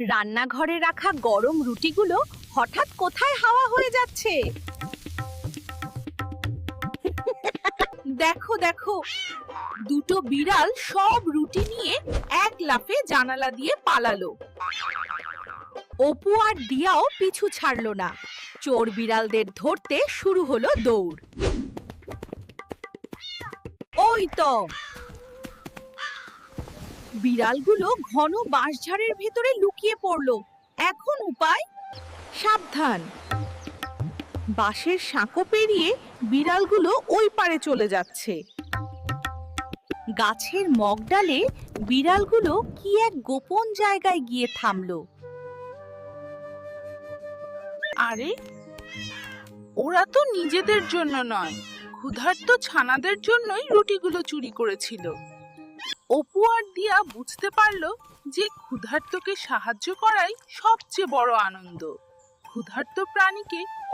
রান্নাঘরে রাখা গরম রুটিগুলো হঠাৎ কোথায় হাওয়া হয়ে যাচ্ছে? দেখো দেখো, দুটো বিড়াল সব রুটি নিয়ে এক লাফে জানালা দিয়ে পালালো। অপু আর দিয়াও পিছু ছাড়লো না। চোর বিড়ালদের ধরতে শুরু হলো দৌড়। ওই তো বিড়ালগুলো ঘন বাঁশঝাড়ের ভেতরে লুকিয়ে পড়লো। এখন উপায়? সাবধান! বাঁশের সাঁকো পেরিয়ে বিড়ালগুলো ওই পারে চলে যাচ্ছে। গাছের মগডালে বিড়ালগুলো কি এক গোপন জায়গায় গিয়ে থামলো। আরে, ওরা তো নিজেদের জন্য নয়, ক্ষুধার্ত ছানাদের জন্যই রুটিগুলো চুরি করেছিল। অপু আর দিয়া বুঝতে পারলো যে ক্ষুধার্তকে সাহায্য করাই সবচেয়ে বড় আনন্দ। ক্ষুধার্ত প্রাণীকে